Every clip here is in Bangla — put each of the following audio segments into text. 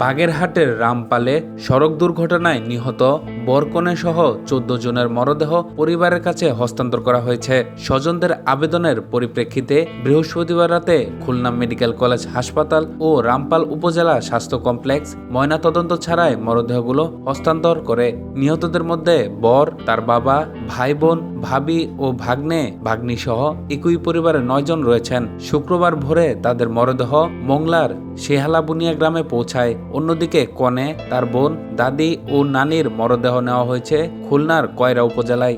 বাগেরহাটের রামপালে সড়ক দুর্ঘটনায় নিহত বরকনে সহ ১৪ জনের মরদেহ পরিবারের কাছে হস্তান্তর করা হয়েছে। স্বজনদের আবেদনের পরিপ্রেক্ষিতে বৃহস্পতিবার রাতে খুলনা মেডিকেল কলেজ হাসপাতাল ও রামপাল উপজেলা স্বাস্থ্য কমপ্লেক্স ময়নাতদন্ত ছাড়াই মরদেহগুলো হস্তান্তর করে। নিহতদের মধ্যে বর, তার বাবা, ভাই বোন, ভাবি ও ভাগ্নি সহ একই পরিবারের ৯ জন রয়েছেন। শুক্রবার ভোরে তাদের মরদেহ মোংলার শেহালাবুনিয়া গ্রামে পৌঁছায়। অন্যদিকে কনে, তার বোন, দাদি ও নানির মরদেহ নেওয়া হয়েছে খুলনার কয়রা উপজেলায়।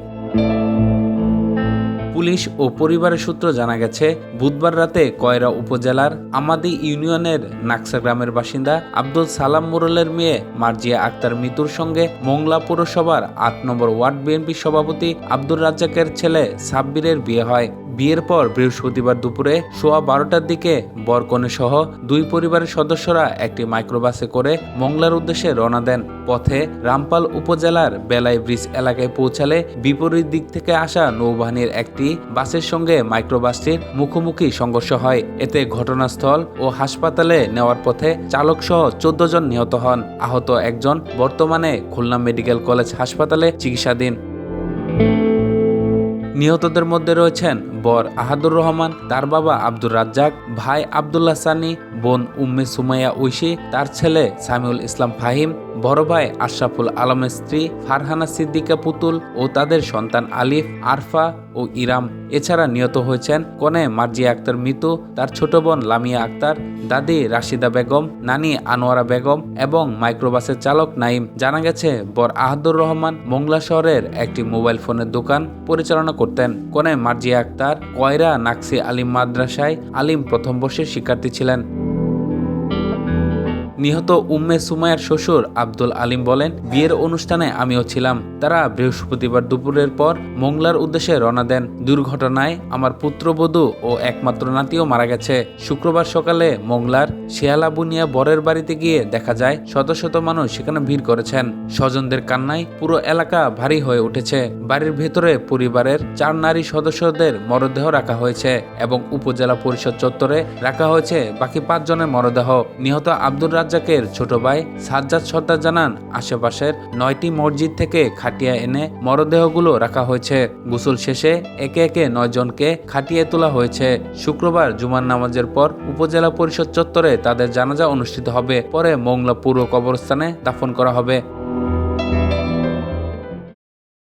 পুলিশ ও পরিবারের সূত্র জানা গেছে, বুধবার রাতে কয়রা উপজেলার আমাদি ইউনিয়নের নাকসা গ্রামের বাসিন্দা আব্দুল সালাম মোড়লের মেয়ে মার্জিয়া আক্তার মিতুর সঙ্গে মোংলা পৌরসভার ৮ নম্বর ওয়ার্ড বিএনপি সভাপতি আব্দুর রাজ্জাকের ছেলে সাব্বিরের বিয়ে হয়। বিয়ের পর বৃহস্পতিবার দুপুরে সোয়া ১২টার দিকে বরকনে সহ ২ পরিবারের সদস্যরা একটি মাইক্রোবাসে করে মোংলার উদ্দেশ্যে রওনা দেন। পথে রামপাল উপজেলার বেলাই ব্রিজ এলাকায় পৌঁছালে বিপরীত দিক থেকে আসা নৌবাহিনীর একটি বাসের সঙ্গে মাইক্রোবাসটির মুখোমুখি সংঘর্ষ হয়। এতে ঘটনাস্থল ও হাসপাতালে নেওয়ার পথে চালক সহ ১৪ জন নিহত হন। আহত একজন বর্তমানে খুলনা মেডিকেল কলেজ হাসপাতালে চিকিৎসাধীন। নিহতদের মধ্যে রয়েছেন বর আহাদুর রহমান, তার বাবা আব্দুর রাজ্জাক, ভাই আব্দুল্লাহ সানি, বোন উম্মে সুমাইয়া ঐশী, তার ছেলে সামিউল ইসলাম ফাহিম, বড় ভাই আশরাফুল আলমের স্ত্রী ফারহানা সিদ্দিকা পুতুল ও তাদের সন্তান আলিফ, আরফা ও ইরাম। এছাড়া নিহত হয়েছেন কনে মার্জিয়া আক্তার মিতু, তার ছোট বোন লামিয়া আক্তার, দাদি রাশিদা বেগম, নানি আনোয়ারা বেগম এবং মাইক্রোবাসের চালক নাইম। জানা গেছে, বর আহাদুর রহমান মোংলা শহরের একটি মোবাইল ফোনের দোকান পরিচালনা করতেন। কনে মার্জিয়া আক্তার কয়রা নাকসি আলিম মাদ্রাসায় আলিম প্রথম বর্ষের শিক্ষার্থী ছিলেন। নিহত উম্মে সুমাইয়ার শ্বশুর আব্দুল আলিম বলেন, বিয়ের অনুষ্ঠানে আমিও ছিলাম। তারা বৃহস্পতিবার দুপুরের পর মোংলার উদ্দেশ্যে রওনা দেন। দুর্ঘটনায় আমার পুত্রবধূ ও একমাত্র নাতিও মারা গেছে। শুক্রবার সকালে মোংলার শেহালাবুনিয়া বরের বাড়িতে গিয়ে দেখা যায় শত শত মানুষ সেখানে ভিড় করেছেন। স্বজনদের কান্নায় পুরো এলাকা ভারী হয়ে উঠেছে। বাড়ির ভেতরে পরিবারের ৪ নারী সদস্যদের মরদেহ রাখা হয়েছে এবং উপজেলা পরিষদ চত্বরে রাখা হয়েছে বাকি ৫ জনের মরদেহ। নিহত আব্দুর রাজ্জাকের ছোট ভাই সাজ্জাদ সর্দার জানান, আশেপাশের ৯টি মসজিদ থেকে খাটিয়া এনে মরদেহগুলো রাখা হয়েছে। গোসল শেষে একে একে ৯ জনকে খাটিয়ে তোলা হয়েছে। শুক্রবার জুমার নামাজের পর উপজেলা পরিষদ চত্বরে তাদের জানাজা অনুষ্ঠিত হবে। পরে মোংলা পুরো কবরস্থানে দাফন করা হবে।